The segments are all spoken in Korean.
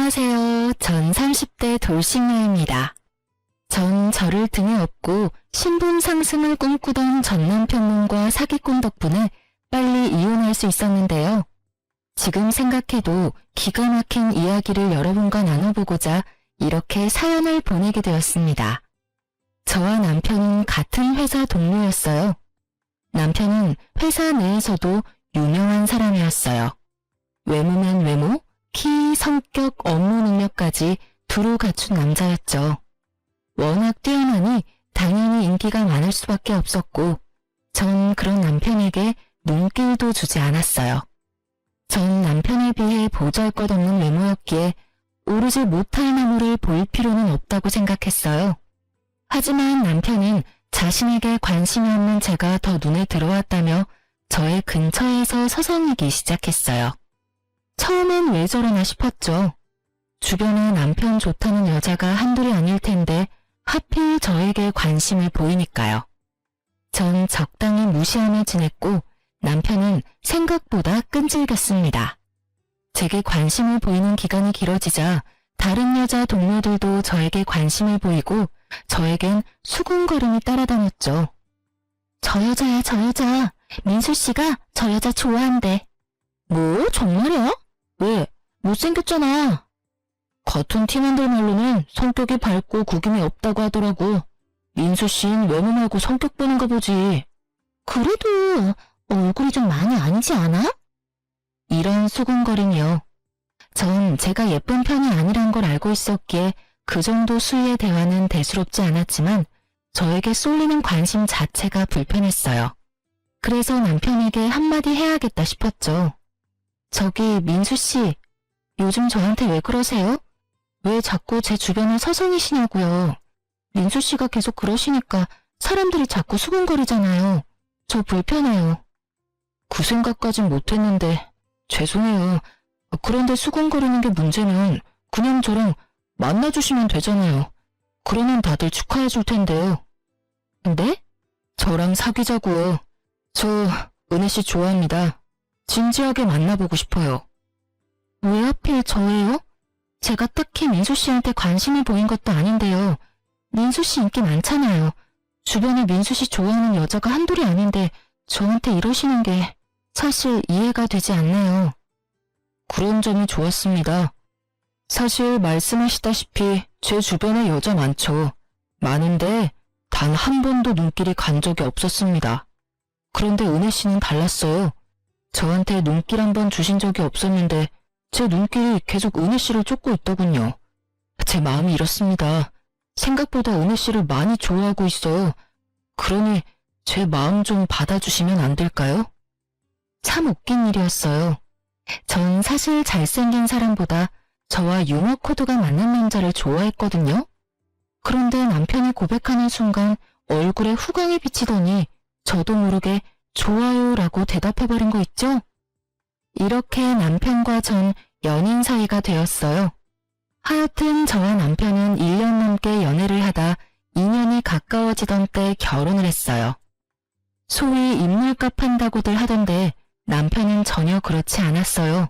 안녕하세요. 전 30대 돌싱녀입니다. 전 저를 등에 업고 신분 상승을 꿈꾸던 전 남편놈과 사기꾼 덕분에 빨리 이혼할 수 있었는데요. 지금 생각해도 기가 막힌 이야기를 여러분과 나눠보고자 이렇게 사연을 보내게 되었습니다. 저와 남편은 같은 회사 동료였어요. 남편은 회사 내에서도 유명한 사람이었어요. 외모면 외모, 키, 성격, 업무 능력까지 두루 갖춘 남자였죠. 워낙 뛰어나니 당연히 인기가 많을 수밖에 없었고 전 그런 남편에게 눈길도 주지 않았어요. 전 남편에 비해 보잘것없는 외모였기에 오르지 못할 나무를 볼 필요는 없다고 생각했어요. 하지만 남편은 자신에게 관심이 없는 제가 더 눈에 들어왔다며 저의 근처에서 서성이기 시작했어요. 처음엔 왜 저러나 싶었죠. 주변에 남편 좋다는 여자가 한둘이 아닐 텐데 하필 저에게 관심을 보이니까요. 전 적당히 무시하며 지냈고 남편은 생각보다 끈질겼습니다. 제게 관심을 보이는 기간이 길어지자 다른 여자 동료들도 저에게 관심을 보이고 저에겐 수군거림이 따라다녔죠. 저 여자야, 저 여자. 민수 씨가 저 여자 좋아한대. 뭐? 정말이야? 왜? 못생겼잖아. 같은 팀원들 말로는 성격이 밝고 구김이 없다고 하더라고. 민수 씨는 외모 말고 성격 보는가 보지. 그래도 얼굴이 좀 많이 아니지 않아? 이런 수군거림이요. 전 제가 예쁜 편이 아니란 걸 알고 있었기에 그 정도 수위의 대화는 대수롭지 않았지만 저에게 쏠리는 관심 자체가 불편했어요. 그래서 남편에게 한마디 해야겠다 싶었죠. 저기 민수 씨, 요즘 저한테 왜 그러세요? 왜 자꾸 제 주변을 서성이시냐고요. 민수 씨가 계속 그러시니까 사람들이 자꾸 수군거리잖아요. 저 불편해요. 그 생각까진 못했는데 죄송해요. 그런데 수군거리는 게 문제면 그냥 저랑 만나주시면 되잖아요. 그러면 다들 축하해 줄 텐데요. 네? 저랑 사귀자고요. 저 은혜 씨 좋아합니다. 진지하게 만나보고 싶어요. 왜 하필 저예요? 제가 딱히 민수 씨한테 관심을 보인 것도 아닌데요. 민수 씨 인기 많잖아요. 주변에 민수 씨 좋아하는 여자가 한둘이 아닌데 저한테 이러시는 게 사실 이해가 되지 않네요. 그런 점이 좋았습니다. 사실 말씀하시다시피 제 주변에 여자 많죠. 많은데 단 한 번도 눈길이 간 적이 없었습니다. 그런데 은혜 씨는 달랐어요. 저한테 눈길 한 번 주신 적이 없었는데 제 눈길이 계속 은혜 씨를 쫓고 있더군요. 제 마음이 이렇습니다. 생각보다 은혜 씨를 많이 좋아하고 있어요. 그러니 제 마음 좀 받아주시면 안 될까요? 참 웃긴 일이었어요. 전 사실 잘생긴 사람보다 저와 유머 코드가 맞는 남자를 좋아했거든요. 그런데 남편이 고백하는 순간 얼굴에 후광이 비치더니 저도 모르게 좋아요라고 대답해버린 거 있죠? 이렇게 남편과 전 연인 사이가 되었어요. 하여튼 저와 남편은 1년 넘게 연애를 하다 2년이 가까워지던 때 결혼을 했어요. 소위 인물값 한다고들 하던데 남편은 전혀 그렇지 않았어요.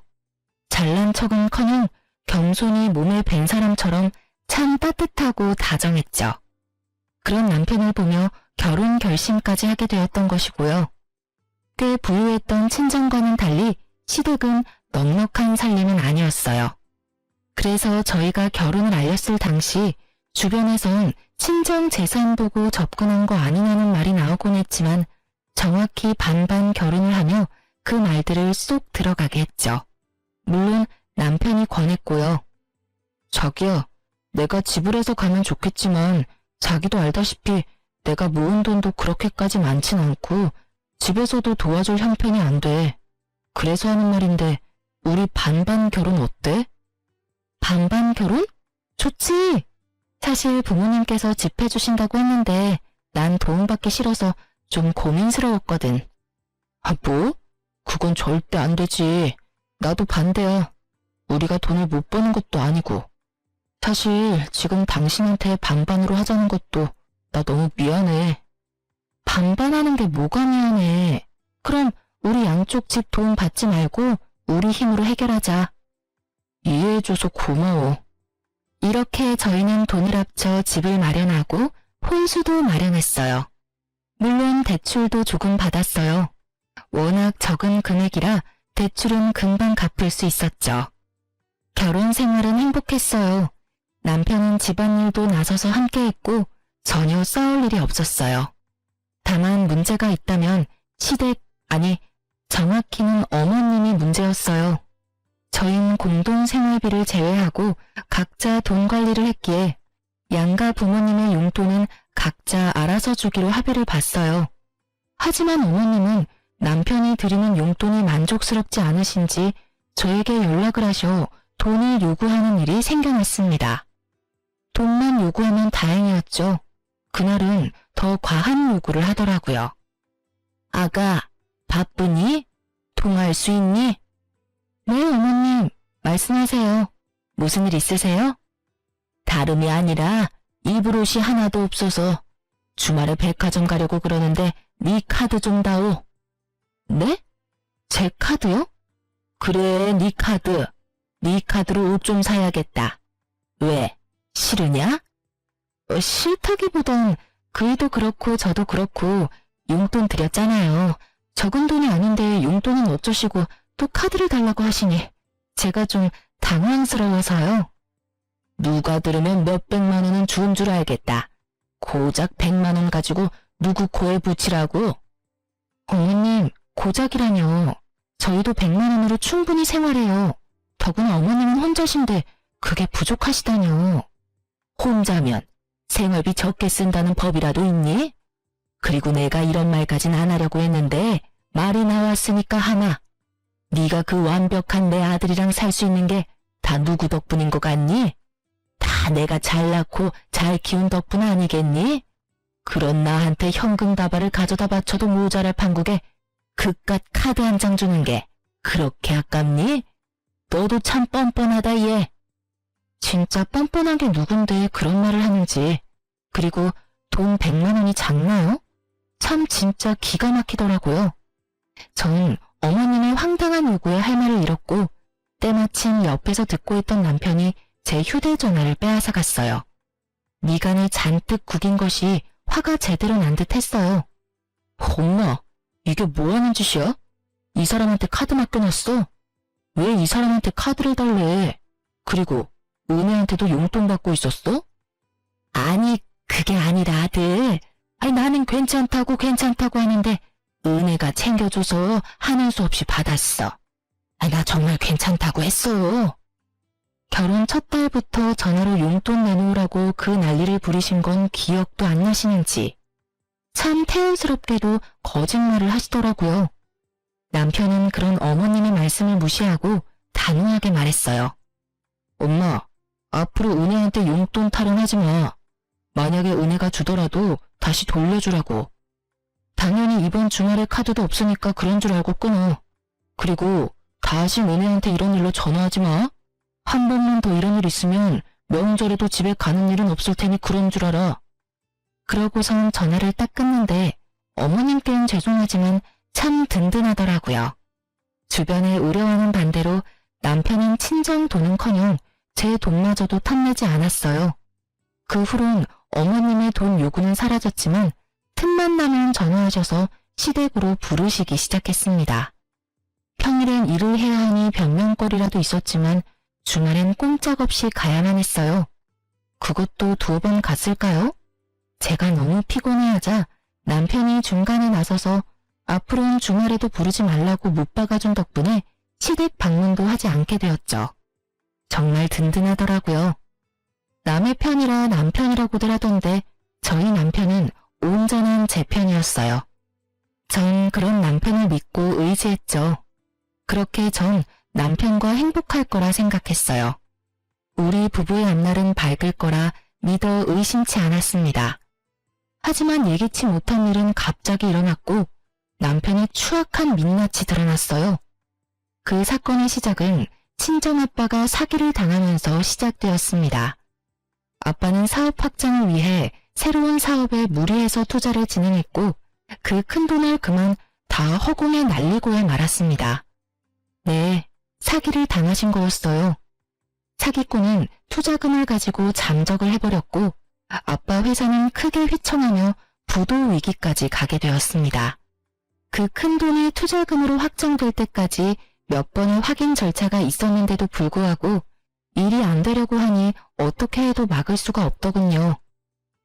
잘난 척은커녕 겸손히 몸에 밴 사람처럼 참 따뜻하고 다정했죠. 그런 남편을 보며 결혼 결심까지 하게 되었던 것이고요. 꽤 부유했던 친정과는 달리 시댁은 넉넉한 살림은 아니었어요. 그래서 저희가 결혼을 알렸을 당시 주변에선 친정 재산 보고 접근한 거 아니냐는 말이 나오곤 했지만 정확히 반반 결혼을 하며 그 말들을 쏙 들어가게 했죠. 물론 남편이 권했고요. 자기야, 내가 지불해서 가면 좋겠지만 자기도 알다시피 내가 모은 돈도 그렇게까지 많진 않고 집에서도 도와줄 형편이 안 돼. 그래서 하는 말인데 우리 반반 결혼 어때? 반반 결혼? 좋지. 사실 부모님께서 집 해주신다고 했는데 난 도움받기 싫어서 좀 고민스러웠거든. 아, 뭐? 그건 절대 안 되지. 나도 반대야. 우리가 돈을 못 버는 것도 아니고. 사실 지금 당신한테 반반으로 하자는 것도 나 너무 미안해. 반반하는 게 뭐가 미안해. 그럼 우리 양쪽 집 도움 받지 말고 우리 힘으로 해결하자. 이해해줘서 고마워. 이렇게 저희는 돈을 합쳐 집을 마련하고 혼수도 마련했어요. 물론 대출도 조금 받았어요. 워낙 적은 금액이라 대출은 금방 갚을 수 있었죠. 결혼 생활은 행복했어요. 남편은 집안일도 나서서 함께했고 전혀 싸울 일이 없었어요. 다만 문제가 있다면 정확히는 어머님이 문제였어요. 저희는 공동 생활비를 제외하고 각자 돈 관리를 했기에 양가 부모님의 용돈은 각자 알아서 주기로 합의를 봤어요. 하지만 어머님은 남편이 드리는 용돈이 만족스럽지 않으신지 저에게 연락을 하셔 돈을 요구하는 일이 생겨났습니다. 돈만 요구하면 다행이었죠. 그날은 더 과한 요구를 하더라고요. 아가, 바쁘니? 통화할 수 있니? 네, 어머님. 말씀하세요. 무슨 일 있으세요? 다름이 아니라 입을 옷이 하나도 없어서 주말에 백화점 가려고 그러는데 네 카드 좀 다오. 네? 제 카드요? 그래, 네 카드. 네 카드로 옷 좀 사야겠다. 왜? 싫으냐? 싫다기보단 그이도 그렇고 저도 그렇고 용돈 드렸잖아요. 적은 돈이 아닌데 용돈은 어쩌시고 또 카드를 달라고 하시니 제가 좀 당황스러워서요. 누가 들으면 몇백만 원은 주운 줄 알겠다. 고작 100만 원 가지고 누구 코에 붙이라고? 어머님, 고작이라뇨. 저희도 100만 원으로 충분히 생활해요. 더구나 어머님은 혼자신데 그게 부족하시다뇨. 혼자면 생활비 적게 쓴다는 법이라도 있니? 그리고 내가 이런 말까진 안 하려고 했는데 말이 나왔으니까 하나. 네가 그 완벽한 내 아들이랑 살 수 있는 게 다 누구 덕분인 것 같니? 다 내가 잘 낳고 잘 키운 덕분 아니겠니? 그런 나한테 현금 다발을 가져다 바쳐도 모자랄 판국에 그깟 카드 한 장 주는 게 그렇게 아깝니? 너도 참 뻔뻔하다 얘. 진짜 뻔뻔한 게 누군데 그런 말을 하는지. 그리고 돈 100만 원이 작나요? 참 진짜 기가 막히더라고요. 전 어머님의 황당한 요구에 할 말을 잃었고 때마침 옆에서 듣고 있던 남편이 제 휴대전화를 빼앗아 갔어요. 미간을 잔뜩 구긴 것이 화가 제대로 난 듯 했어요. 엄마, 이게 뭐하는 짓이야? 이 사람한테 카드 맡겨놨어? 왜 이 사람한테 카드를 달래? 그리고 은혜한테도 용돈 받고 있었어? 아니, 그게 아니라 아들. 나는 괜찮다고 하는데 은혜가 챙겨줘서 하는 수 없이 받았어. 나 정말 괜찮다고 했어. 결혼 첫 달부터 전화로 용돈 내놓으라고 그 난리를 부리신 건 기억도 안 나시는지. 참 태연스럽게도 거짓말을 하시더라고요. 남편은 그런 어머님의 말씀을 무시하고 단호하게 말했어요. 엄마, 앞으로 은혜한테 용돈 타령하지 마. 만약에 은혜가 주더라도 다시 돌려주라고. 당연히 이번 주말에 카드도 없으니까 그런 줄 알고 끊어. 그리고 다시 은혜한테 이런 일로 전화하지 마. 한 번만 더 이런 일 있으면 명절에도 집에 가는 일은 없을 테니 그런 줄 알아. 그러고선 전화를 딱 끊는데 어머님께는 죄송하지만 참 든든하더라고요. 주변에 우려하는 반대로 남편은 친정 돈은커녕 제 돈마저도 탐내지 않았어요. 그 후론 어머님의 돈 요구는 사라졌지만 틈만 나면 전화하셔서 시댁으로 부르시기 시작했습니다. 평일엔 일을 해야 하니 변명거리라도 있었지만 주말엔 꼼짝없이 가야만 했어요. 그것도 2번 갔을까요? 제가 너무 피곤해하자 남편이 중간에 나서서 앞으로는 주말에도 부르지 말라고 못 박아준 덕분에 시댁 방문도 하지 않게 되었죠. 정말 든든하더라고요. 남의 편이라 남편이라고들 하던데 저희 남편은 온전한 제 편이었어요. 전 그런 남편을 믿고 의지했죠. 그렇게 전 남편과 행복할 거라 생각했어요. 우리 부부의 앞날은 밝을 거라 믿어 의심치 않았습니다. 하지만 예기치 못한 일은 갑자기 일어났고 남편의 추악한 민낯이 드러났어요. 그 사건의 시작은 친정아빠가 사기를 당하면서 시작되었습니다. 아빠는 사업 확장을 위해 새로운 사업에 무리해서 투자를 진행했고 그 큰돈을 그만 다 허공에 날리고야 말았습니다. 네, 사기를 당하신 거였어요. 사기꾼은 투자금을 가지고 잠적을 해버렸고 아빠 회사는 크게 휘청하며 부도 위기까지 가게 되었습니다. 그 큰 돈이 투자금으로 확정될 때까지 몇 번의 확인 절차가 있었는데도 불구하고 일이 안 되려고 하니 어떻게 해도 막을 수가 없더군요.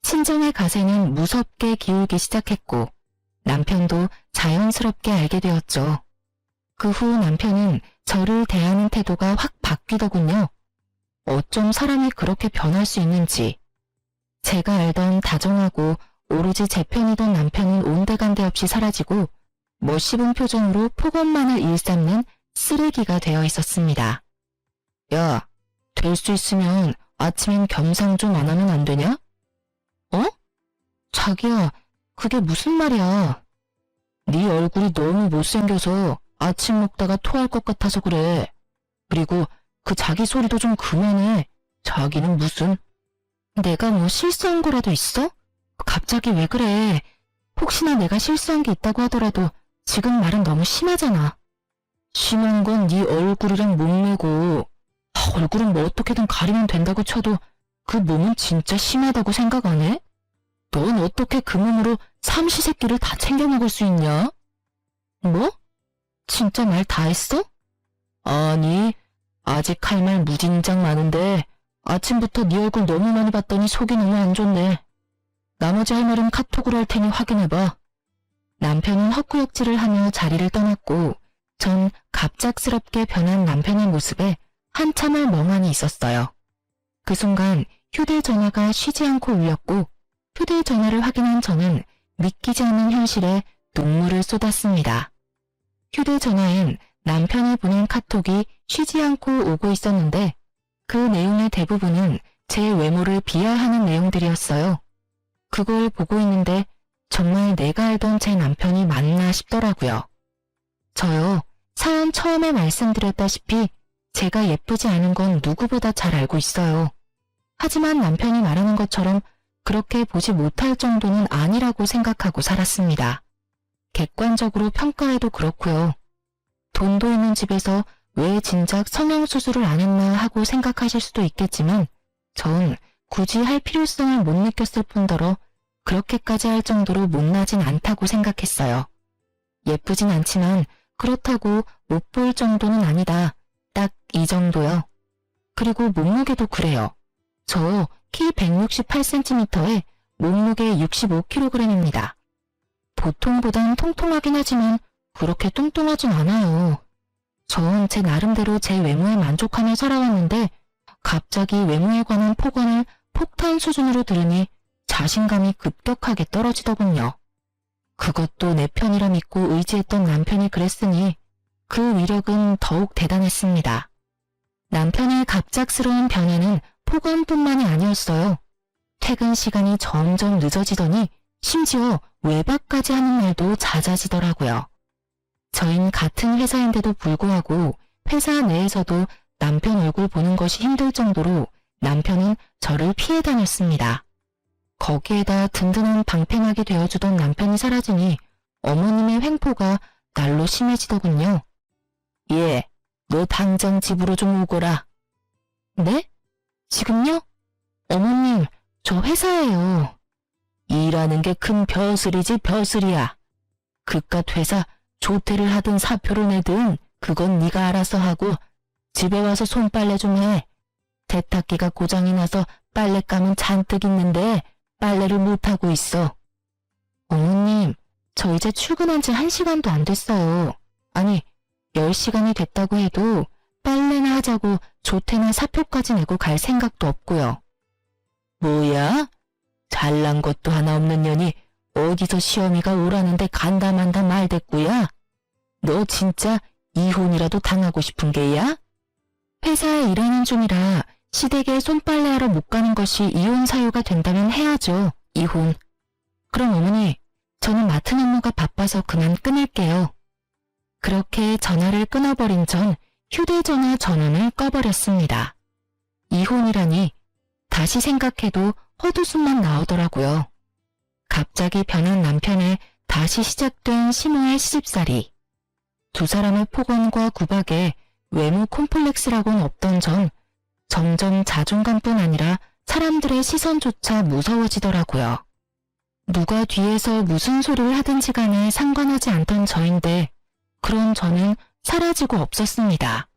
친정의 가세는 무섭게 기울기 시작했고 남편도 자연스럽게 알게 되었죠. 그 후 남편은 저를 대하는 태도가 확 바뀌더군요. 어쩜 사람이 그렇게 변할 수 있는지. 제가 알던 다정하고 오로지 제 편이던 남편은 온데간데 없이 사라지고 멋씹은 표정으로 폭언만을 일삼는 쓰레기가 되어 있었습니다. 야, 될 수 있으면 아침엔 겸상 좀 안 하면 안 되냐? 어? 자기야, 그게 무슨 말이야? 네 얼굴이 너무 못생겨서 아침 먹다가 토할 것 같아서 그래. 그리고 그 자기 소리도 좀 그만해. 자기는 무슨... 내가 뭐 실수한 거라도 있어? 갑자기 왜 그래? 혹시나 내가 실수한 게 있다고 하더라도 지금 말은 너무 심하잖아. 심한 건 네 얼굴이랑 몸매고 얼굴은 뭐 어떻게든 가리면 된다고 쳐도 그 몸은 진짜 심하다고 생각 안 해? 넌 어떻게 그 몸으로 삼시세끼를 다 챙겨 먹을 수 있냐? 뭐? 진짜 말 다 했어? 아니, 아직 할 말 무진장 많은데 아침부터 네 얼굴 너무 많이 봤더니 속이 너무 안 좋네. 나머지 할 말은 카톡으로 할 테니 확인해봐. 남편은 헛구역질을 하며 자리를 떠났고 전 갑작스럽게 변한 남편의 모습에 한참을 멍하니 있었어요. 그 순간 휴대전화가 쉬지 않고 울렸고 휴대전화를 확인한 저는 믿기지 않는 현실에 눈물을 쏟았습니다. 휴대전화엔 남편이 보낸 카톡이 쉬지 않고 오고 있었는데 그 내용의 대부분은 제 외모를 비하하는 내용들이었어요. 그걸 보고 있는데 정말 내가 알던 제 남편이 맞나 싶더라고요. 저요, 사연 처음에 말씀드렸다시피 제가 예쁘지 않은 건 누구보다 잘 알고 있어요. 하지만 남편이 말하는 것처럼 그렇게 보지 못할 정도는 아니라고 생각하고 살았습니다. 객관적으로 평가해도 그렇고요. 돈도 있는 집에서 왜 진작 성형수술을 안 했나 하고 생각하실 수도 있겠지만 전 굳이 할 필요성을 못 느꼈을 뿐더러 그렇게까지 할 정도로 못나진 않다고 생각했어요. 예쁘진 않지만 그렇다고 못 볼 정도는 아니다. 딱 이 정도요. 그리고 몸무게도 그래요. 저 키 168cm에 몸무게 65kg입니다. 보통보단 통통하긴 하지만 그렇게 뚱뚱하진 않아요. 전 제 나름대로 제 외모에 만족하며 살아왔는데 갑자기 외모에 관한 폭언을 폭탄 수준으로 들으니 자신감이 급격하게 떨어지더군요. 그것도 내 편이라 믿고 의지했던 남편이 그랬으니 그 위력은 더욱 대단했습니다. 남편의 갑작스러운 변화는 폭언뿐만이 아니었어요. 퇴근 시간이 점점 늦어지더니 심지어 외박까지 하는 날도 잦아지더라고요. 저흰 같은 회사인데도 불구하고 회사 내에서도 남편 얼굴 보는 것이 힘들 정도로 남편은 저를 피해 다녔습니다. 거기에다 든든한 방패막이 되어주던 남편이 사라지니 어머님의 횡포가 날로 심해지더군요. 예, 너 당장 집으로 좀 오거라. 네? 지금요? 어머님, 저 회사예요. 일하는 게 큰 벼슬이지 벼슬이야. 그깟 회사 조퇴를 하든 사표를 내든 그건 네가 알아서 하고 집에 와서 손빨래 좀 해. 세탁기가 고장이 나서 빨랫감은 잔뜩 있는데 빨래를 못하고 있어. 어머님, 저 이제 출근한 지 1시간도 안 됐어요. 아니, 10시간이 됐다고 해도 빨래나 하자고 조퇴나 사표까지 내고 갈 생각도 없고요. 뭐야? 잘난 것도 하나 없는 년이 어디서 시어미가 오라는데 간다 만다 말대꾸야? 너 진짜 이혼이라도 당하고 싶은 게야? 회사에 일하는 중이라 시댁에 손빨래하러 못 가는 것이 이혼 사유가 된다면 해야죠. 이혼. 그럼 어머니, 저는 맡은 업무가 바빠서 그만 끊을게요. 그렇게 전화를 끊어버린 전 휴대전화 전원을 꺼버렸습니다. 이혼이라니 다시 생각해도 헛웃음만 나오더라고요. 갑자기 변한 남편의 다시 시작된 신호의 시집살이. 두 사람의 폭언과 구박에 외모 콤플렉스라고는 없던 전 점점 자존감뿐 아니라 사람들의 시선조차 무서워지더라고요. 누가 뒤에서 무슨 소리를 하든지 간에 상관하지 않던 저인데 그런 저는 사라지고 없었습니다.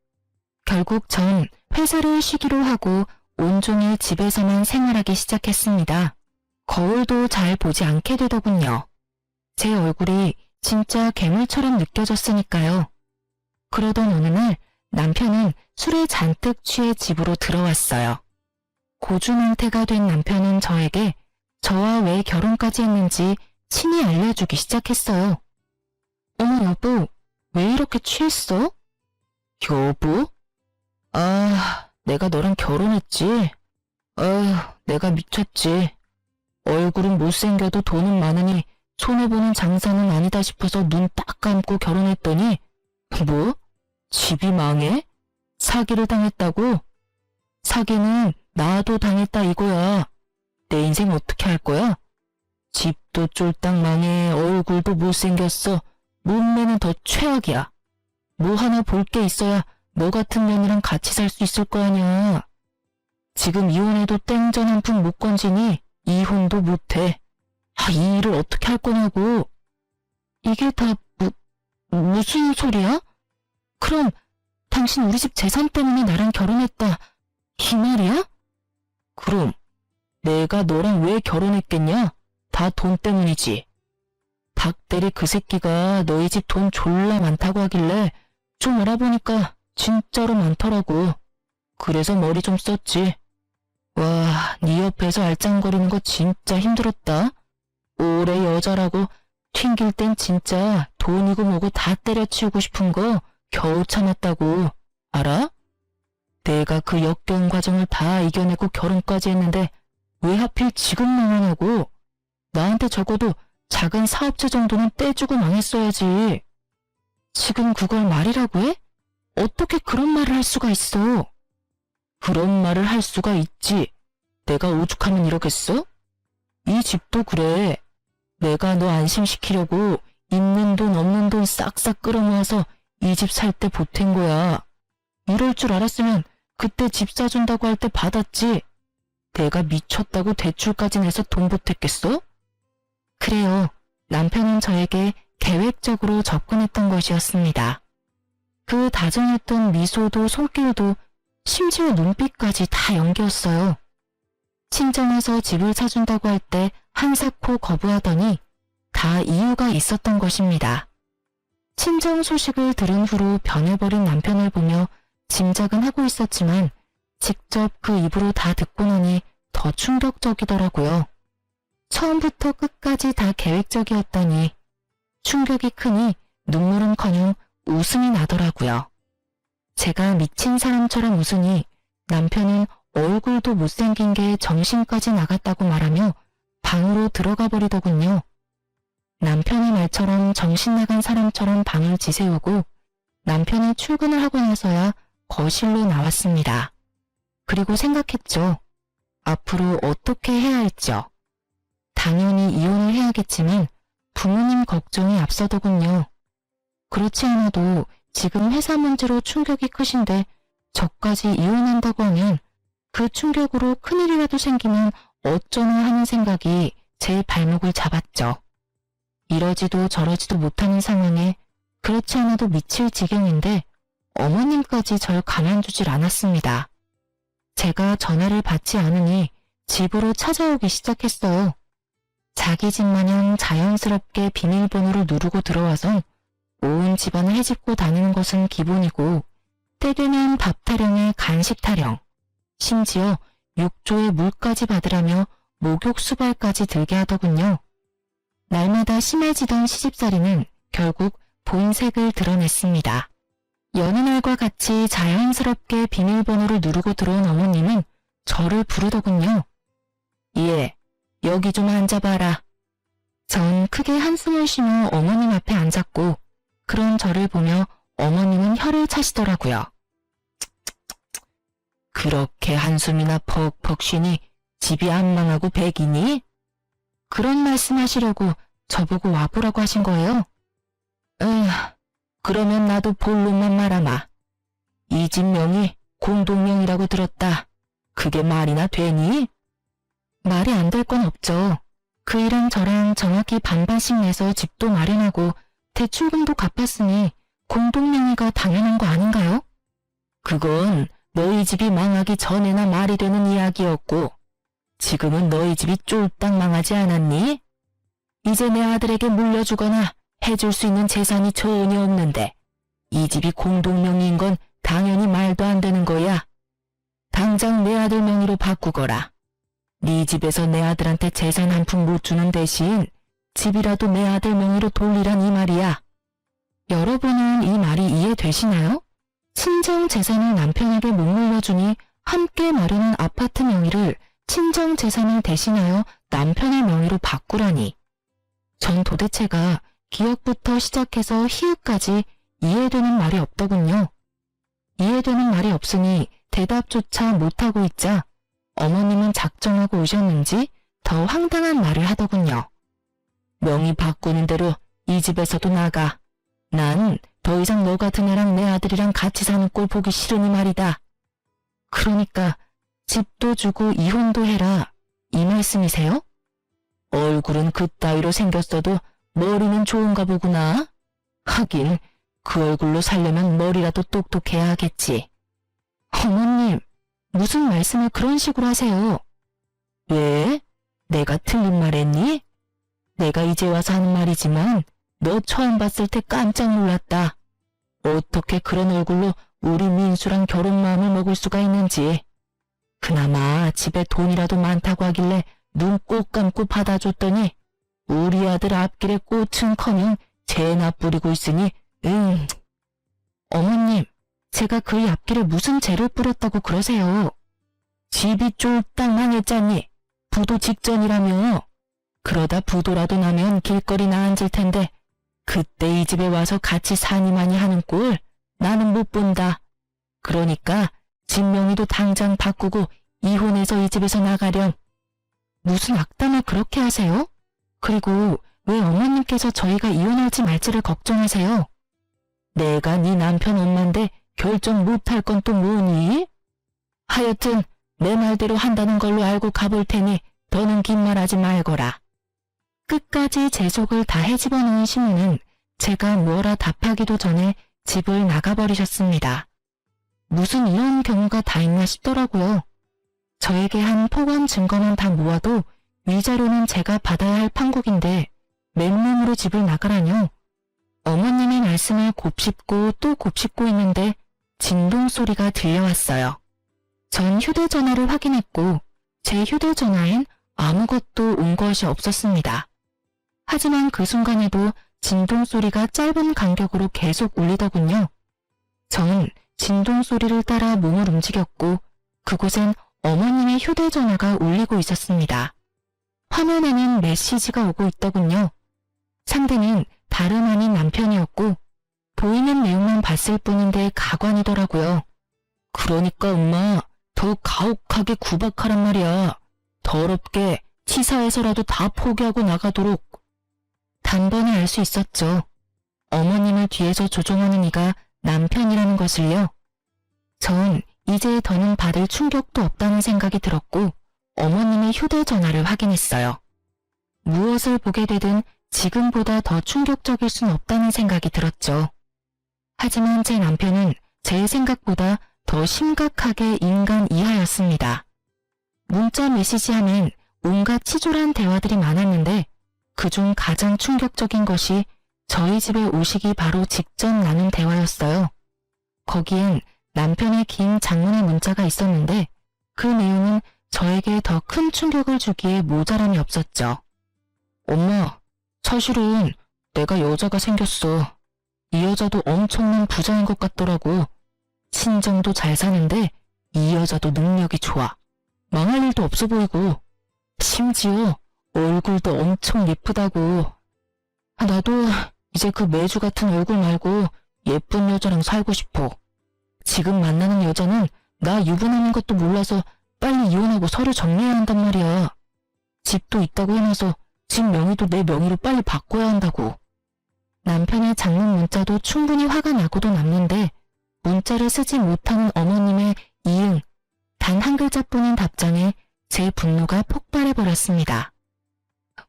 결국 전 회사를 쉬기로 하고 온종일 집에서만 생활하기 시작했습니다. 거울도 잘 보지 않게 되더군요. 제 얼굴이 진짜 괴물처럼 느껴졌으니까요. 그러던 어느 날 남편은 술에 잔뜩 취해 집으로 들어왔어요. 고주망태가 된 남편은 저에게 저와 왜 결혼까지 했는지 친히 알려주기 시작했어요. 어머 여보, 왜 이렇게 취했어? 여보? 아, 내가 너랑 결혼했지? 아휴, 내가 미쳤지. 얼굴은 못생겨도 돈은 많으니 손해보는 장사는 아니다 싶어서 눈 딱 감고 결혼했더니 뭐? 집이 망해? 사기를 당했다고? 사기는 나도 당했다 이거야. 내 인생 어떻게 할 거야? 집도 쫄딱 망해, 얼굴도 못생겼어. 몸매는 더 최악이야. 뭐 하나 볼 게 있어야 너 같은 년이랑 같이 살 수 있을 거 아니야. 지금 이혼해도 땡전 한 푼 못 건지니 이혼도 못해. 아, 이 일을 어떻게 할 거냐고. 이게 다 무슨 소리야? 그럼 당신 우리 집 재산 때문에 나랑 결혼했다, 이 말이야? 그럼 내가 너랑 왜 결혼했겠냐? 다 돈 때문이지. 박대리 그 새끼가 너희 집 돈 졸라 많다고 하길래 좀 알아보니까 진짜로 많더라고. 그래서 머리 좀 썼지. 와, 네 옆에서 알짱거리는 거 진짜 힘들었다. 오래 여자라고 튕길 땐 진짜 돈이고 뭐고 다 때려치우고 싶은 거 겨우 참았다고. 알아? 내가 그 역겨운 과정을 다 이겨내고 결혼까지 했는데 왜 하필 지금 망하냐고. 나한테 적어도 작은 사업체 정도는 떼주고 망했어야지. 지금 그걸 말이라고 해? 어떻게 그런 말을 할 수가 있어? 그런 말을 할 수가 있지. 내가 오죽하면 이러겠어? 이 집도 그래. 내가 너 안심시키려고 있는 돈 없는 돈 싹싹 끌어모아서 이 집 살 때 보탠 거야. 이럴 줄 알았으면 그때 집 사준다고 할 때 받았지. 내가 미쳤다고 대출까지 내서 돈 보탰겠어? 그래요. 남편은 저에게 계획적으로 접근했던 것이었습니다. 그 다정했던 미소도 손길도 심지어 눈빛까지 다 연기였어요. 친정에서 집을 사준다고 할 때 한사코 거부하더니 다 이유가 있었던 것입니다. 친정 소식을 들은 후로 변해버린 남편을 보며 짐작은 하고 있었지만 직접 그 입으로 다 듣고 나니 더 충격적이더라고요. 처음부터 끝까지 다 계획적이었다니 충격이 크니 눈물은커녕 웃음이 나더라고요. 제가 미친 사람처럼 웃으니 남편은 얼굴도 못생긴 게 정신까지 나갔다고 말하며 방으로 들어가 버리더군요. 남편의 말처럼 정신 나간 사람처럼 방을 지새우고 남편이 출근을 하고 나서야 거실로 나왔습니다. 그리고 생각했죠. 앞으로 어떻게 해야 할지요. 당연히 이혼을 해야겠지만 부모님 걱정이 앞서더군요. 그렇지 않아도 지금 회사 문제로 충격이 크신데 저까지 이혼한다고 하면 그 충격으로 큰일이라도 생기면 어쩌나 하는 생각이 제 발목을 잡았죠. 이러지도 저러지도 못하는 상황에 그렇지 않아도 미칠 지경인데 어머님까지 절 가만두질 않았습니다. 제가 전화를 받지 않으니 집으로 찾아오기 시작했어요. 자기 집 마냥 자연스럽게 비밀번호를 누르고 들어와서 온 집안을 헤집고 다니는 것은 기본이고 때 되면 밥 타령에 간식 타령, 심지어 욕조에 물까지 받으라며 목욕 수발까지 들게 하더군요. 날마다 심해지던 시집살이는 결국 본색을 드러냈습니다. 여느 날과 같이 자연스럽게 비밀번호를 누르고 들어온 어머님은 저를 부르더군요. 예, 여기 좀 앉아봐라. 전 크게 한숨을 쉬며 어머님 앞에 앉았고 그런 저를 보며 어머님은 혀를 차시더라고요. 그렇게 한숨이나 퍽퍽 쉬니 집이 안 망하고 백이니? 그런 말씀하시려고 저보고 와보라고 하신 거예요? 그러면 나도 본론만 말하마. 이 집 명의 공동명의라고 들었다. 그게 말이나 되니? 말이 안 될 건 없죠. 그 일은 저랑 정확히 반반씩 내서 집도 마련하고 대출금도 갚았으니 공동명의가 당연한 거 아닌가요? 그건 너희 집이 망하기 전에나 말이 되는 이야기였고 지금은 너희 집이 쫄딱 망하지 않았니? 이제 내 아들에게 물려주거나 해줄 수 있는 재산이 전혀 없는데 이 집이 공동명의인 건 당연히 말도 안 되는 거야. 당장 내 아들 명의로 바꾸거라. 네 집에서 내 아들한테 재산 한 푼 못 주는 대신 집이라도 내 아들 명의로 돌리란 이 말이야. 여러분은 이 말이 이해되시나요? 친정 재산을 남편에게 못 물려주니 함께 마련한 아파트 명의를 친정 재산을 대신하여 남편의 명의로 바꾸라니. 전 도대체가 기억부터 시작해서 희읍까지 이해되는 말이 없더군요. 이해되는 말이 없으니 대답조차 못하고 있자 어머님은 작정하고 오셨는지 더 황당한 말을 하더군요. 명의 바꾸는 대로 이 집에서도 나가. 난 더 이상 너 같은 애랑 내 아들이랑 같이 사는 꼴 보기 싫으니 말이다. 그러니까 집도 주고 이혼도 해라. 이 말씀이세요? 얼굴은 그따위로 생겼어도 머리는 좋은가 보구나. 하긴 그 얼굴로 살려면 머리라도 똑똑해야 하겠지. 어머님, 무슨 말씀을 그런 식으로 하세요? 왜? 내가 틀린 말 했니? 내가 이제 와서 하는 말이지만 너 처음 봤을 때 깜짝 놀랐다. 어떻게 그런 얼굴로 우리 민수랑 결혼 마음을 먹을 수가 있는지. 그나마 집에 돈이라도 많다고 하길래 눈 꼭 감고 받아줬더니 우리 아들 앞길에 꽃은커녕 재나 뿌리고 있으니 어머님, 제가 그의 앞길에 무슨 재를 뿌렸다고 그러세요? 집이 쫄딱 망했잖니. 부도 직전이라며. 그러다 부도라도 나면 길거리나 앉을 텐데 그때 이 집에 와서 같이 사니마니 하는 꼴 나는 못 본다. 그러니까 집 명의도 당장 바꾸고 이혼해서 이 집에서 나가렴. 무슨 악담을 그렇게 하세요? 그리고 왜 어머님께서 저희가 이혼할지 말지를 걱정하세요? 내가 네 남편 엄마인데 결정 못할 건 또 뭐니? 하여튼 내 말대로 한다는 걸로 알고 가볼 테니 더는 긴 말하지 말거라. 끝까지 제 속을 다 헤집어놓은 시모는 제가 뭐라 답하기도 전에 집을 나가버리셨습니다. 무슨 이런 경우가 다 있나 싶더라고요. 저에게 한 폭언 증거만 다 모아도 위자료는 제가 받아야 할 판국인데 맨몸으로 집을 나가라뇨. 어머님의 말씀을 곱씹고 또 곱씹고 있는데 진동 소리가 들려왔어요. 전 휴대전화를 확인했고 제 휴대전화엔 아무것도 온 것이 없었습니다. 하지만 그 순간에도 진동 소리가 짧은 간격으로 계속 울리더군요. 전 진동 소리를 따라 몸을 움직였고 그곳엔 어머님의 휴대전화가 울리고 있었습니다. 화면에는 메시지가 오고 있더군요. 상대는 다름 아닌 남편이었고 보이는 내용만 봤을 뿐인데 가관이더라고요. 그러니까 엄마 더 가혹하게 구박하란 말이야. 더럽게 치사해서라도 다 포기하고 나가도록. 단번에 알 수 있었죠. 어머님을 뒤에서 조종하는 이가 남편이라는 것을요. 전 이제 더는 받을 충격도 없다는 생각이 들었고 어머님의 휴대전화를 확인했어요. 무엇을 보게 되든 지금보다 더 충격적일 순 없다는 생각이 들었죠. 하지만 제 남편은 제 생각보다 더 심각하게 인간 이하였습니다. 문자 메시지 하면 온갖 치졸한 대화들이 많았는데 그중 가장 충격적인 것이 저희 집에 오시기 바로 직전 나눈 대화였어요. 거기엔 남편의 긴 장문의 문자가 있었는데 그 내용은 저에게 더 큰 충격을 주기에 모자람이 없었죠. 엄마, 사실은 내가 여자가 생겼어. 이 여자도 엄청난 부자인 것 같더라고. 친정도 잘 사는데 이 여자도 능력이 좋아. 망할 일도 없어 보이고 심지어 얼굴도 엄청 예쁘다고. 나도 이제 그 매주 같은 얼굴 말고 예쁜 여자랑 살고 싶어. 지금 만나는 여자는 나 유부남인 것도 몰라서 빨리 이혼하고 서류 정리해야 한단 말이야. 집도 있다고 해놔서 집 명의도 내 명의로 빨리 바꿔야 한다고. 남편의 장문 문자도 충분히 화가 나고도 남는데 문자를 쓰지 못하는 어머님의 이응, 단 한 글자뿐인 답장에 제 분노가 폭발해버렸습니다.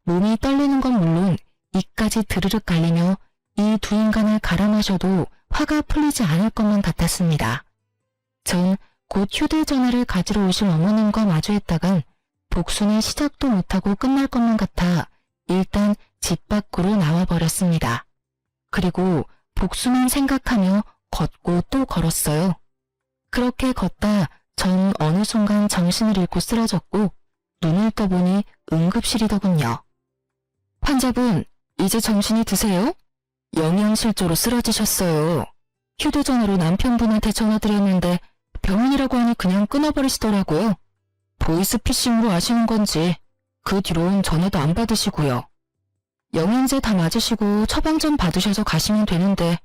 몸이 떨리는 건 물론 이까지 드르륵 갈리며 이 두 인간을 갈아 마셔도 화가 풀리지 않을 것만 같았습니다. 전 곧 휴대전화를 가지러 오실 어머님과 마주했다간 복수는 시작도 못하고 끝날 것만 같아 일단 집 밖으로 나와버렸습니다. 그리고 복수만 생각하며 걷고 또 걸었어요. 그렇게 걷다 전 어느 순간 정신을 잃고 쓰러졌고 눈을 떠보니 응급실이더군요. 환자분, 이제 정신이 드세요? 영양실조로 쓰러지셨어요. 휴대전화로 남편분한테 전화드렸는데 병원이라고 하니 그냥 끊어버리시더라고요. 보이스피싱으로 아시는 건지 그 뒤로는 전화도 안 받으시고요. 영양제 다 맞으시고 처방 좀 받으셔서 가시면 되는데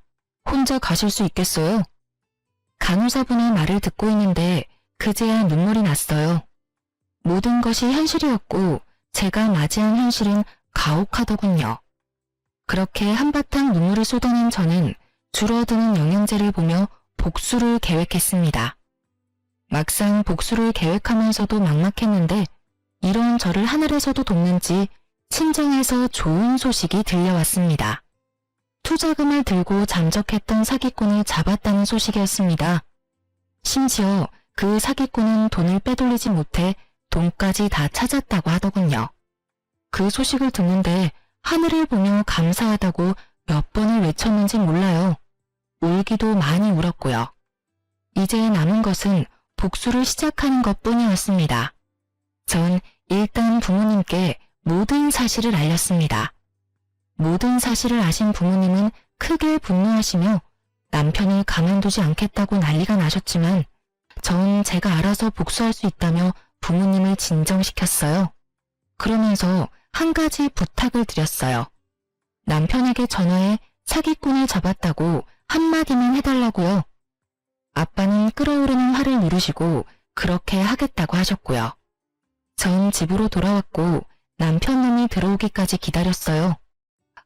혼자 가실 수 있겠어요? 간호사분의 말을 듣고 있는데 그제야 눈물이 났어요. 모든 것이 현실이었고 제가 맞이한 현실은 가혹하더군요. 그렇게 한바탕 눈물을 쏟아낸 저는 줄어드는 영양제를 보며 복수를 계획했습니다. 막상 복수를 계획하면서도 막막했는데 이런 저를 하늘에서도 돕는지 친정에서 좋은 소식이 들려왔습니다. 투자금을 들고 잠적했던 사기꾼을 잡았다는 소식이었습니다. 심지어 그 사기꾼은 돈을 빼돌리지 못해 돈까지 다 찾았다고 하더군요. 그 소식을 듣는데 하늘을 보며 감사하다고 몇 번을 외쳤는지 몰라요. 울기도 많이 울었고요. 이제 남은 것은 복수를 시작하는 것뿐이었습니다. 전 일단 부모님께 모든 사실을 알렸습니다. 모든 사실을 아신 부모님은 크게 분노하시며 남편을 가만두지 않겠다고 난리가 나셨지만 전 제가 알아서 복수할 수 있다며 부모님을 진정시켰어요. 그러면서 한 가지 부탁을 드렸어요. 남편에게 전화해 사기꾼을 잡았다고 한마디만 해달라고요. 아빠는 끓어오르는 화를 누르시고 그렇게 하겠다고 하셨고요. 전 집으로 돌아왔고 남편 놈이 들어오기까지 기다렸어요.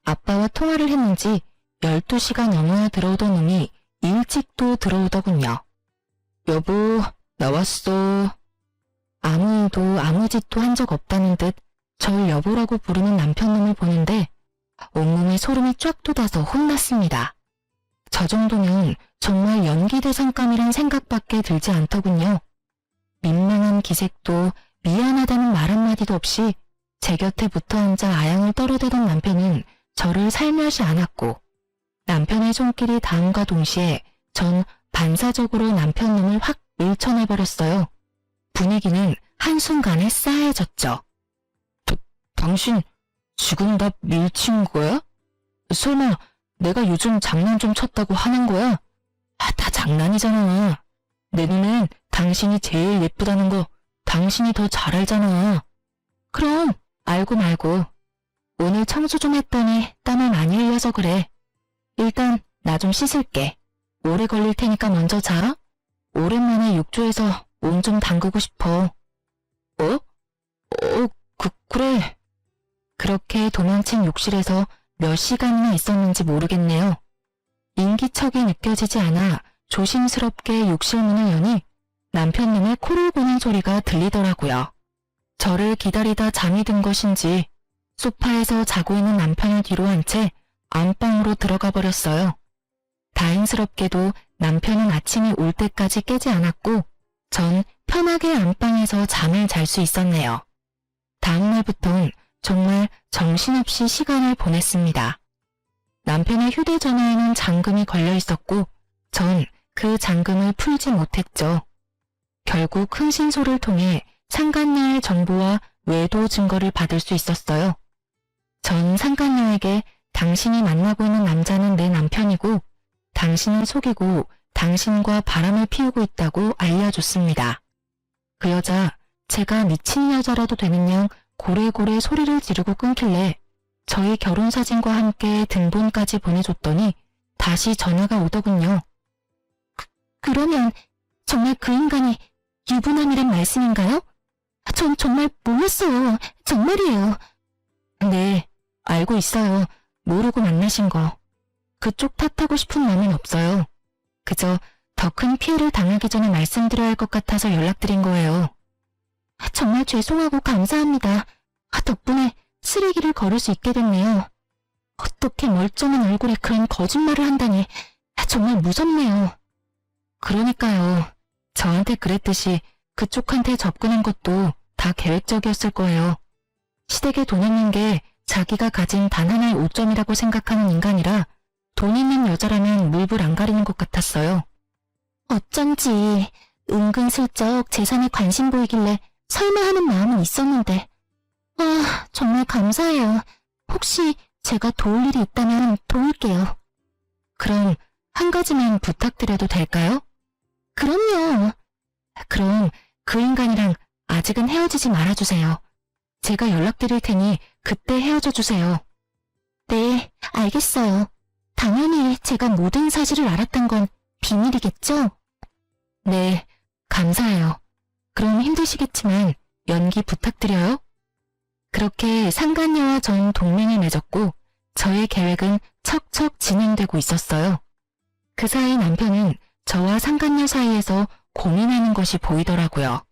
아빠와 통화를 했는지 12시가 넘어야 들어오던 놈이 일찍도 들어오더군요. 여보, 나왔어. 아무 일도 아무 짓도 한 적 없다는 듯 절 여보라고 부르는 남편 놈을 보는데 온몸에 소름이 쫙 돋아서 혼났습니다. 저 정도면 정말 연기대상감이란 생각밖에 들지 않더군요. 민망한 기색도 미안하다는 말 한마디도 없이 제 곁에 붙어 앉아 아양을 떨어대던 남편은 저를 살며시 안았고 남편의 손길이 닿음과 동시에 전 반사적으로 남편 놈을 확 밀쳐내버렸어요. 분위기는 한순간에 싸해졌죠. 당신 지금 나 밀친 거야? 설마 내가 요즘 장난 좀 쳤다고 하는 거야? 다 장난이잖아. 내 눈엔 당신이 제일 예쁘다는 거 당신이 더 잘 알잖아. 그럼 알고 말고. 오늘 청소 좀 했더니 땀을 많이 흘려서 그래. 일단 나 좀 씻을게. 오래 걸릴 테니까 먼저 자. 오랜만에 욕조에서 몸 좀 담그고 싶어. 그래. 그렇게 도망친 욕실에서 몇 시간이나 있었는지 모르겠네요. 인기척이 느껴지지 않아 조심스럽게 욕실 문을 여니 남편님의 코를 고는 소리가 들리더라고요. 저를 기다리다 잠이 든 것인지 소파에서 자고 있는 남편을 뒤로 한 채 안방으로 들어가 버렸어요. 다행스럽게도 남편은 아침이 올 때까지 깨지 않았고 전 편하게 안방에서 잠을 잘 수 있었네요. 다음날부턴 정말 정신없이 시간을 보냈습니다. 남편의 휴대전화에는 잠금이 걸려 있었고 전 그 잠금을 풀지 못했죠. 결국 흥신소를 통해 상간녀의 정보와 외도 증거를 받을 수 있었어요. 전 상간녀에게 당신이 만나고 있는 남자는 내 남편이고 당신을 속이고 당신과 바람을 피우고 있다고 알려줬습니다. 그 여자 제가 미친 여자라도 되는 양 고래고래 소리를 지르고 끊길래 저희 결혼사진과 함께 등본까지 보내줬더니 다시 전화가 오더군요. 그러면 정말 그 인간이 유부남이란 말씀인가요? 전 정말 몰랐어요. 정말이에요. 네, 알고 있어요. 모르고 만나신 거. 그쪽 탓하고 싶은 마음은 없어요. 그저 더 더 큰 피해를 당하기 전에 말씀드려야 할 것 같아서 연락드린 거예요. 정말 죄송하고 감사합니다. 덕분에 쓰레기를 걸을 수 있게 됐네요. 어떻게 멀쩡한 얼굴에 그런 거짓말을 한다니 정말 무섭네요. 그러니까요. 저한테 그랬듯이 그쪽한테 접근한 것도 다 계획적이었을 거예요. 시댁에 돈 있는 게 자기가 가진 단 하나의 오점이라고 생각하는 인간이라 돈 있는 여자라면 물불 안 가리는 것 같았어요. 어쩐지 은근슬쩍 재산에 관심 보이길래 설마 하는 마음은 있었는데 정말 감사해요. 혹시 제가 도울 일이 있다면 도울게요. 그럼 한 가지만 부탁드려도 될까요? 그럼요. 그럼 그 인간이랑 아직은 헤어지지 말아주세요. 제가 연락드릴 테니 그때 헤어져 주세요. 네, 알겠어요. 당연히 제가 모든 사실을 알았던 건 비밀이겠죠? 네, 감사해요. 그럼 힘드시겠지만 연기 부탁드려요. 그렇게 상간녀와 전 동맹을 맺었고 저의 계획은 척척 진행되고 있었어요. 그 사이 남편은 저와 상간녀 사이에서 고민하는 것이 보이더라고요.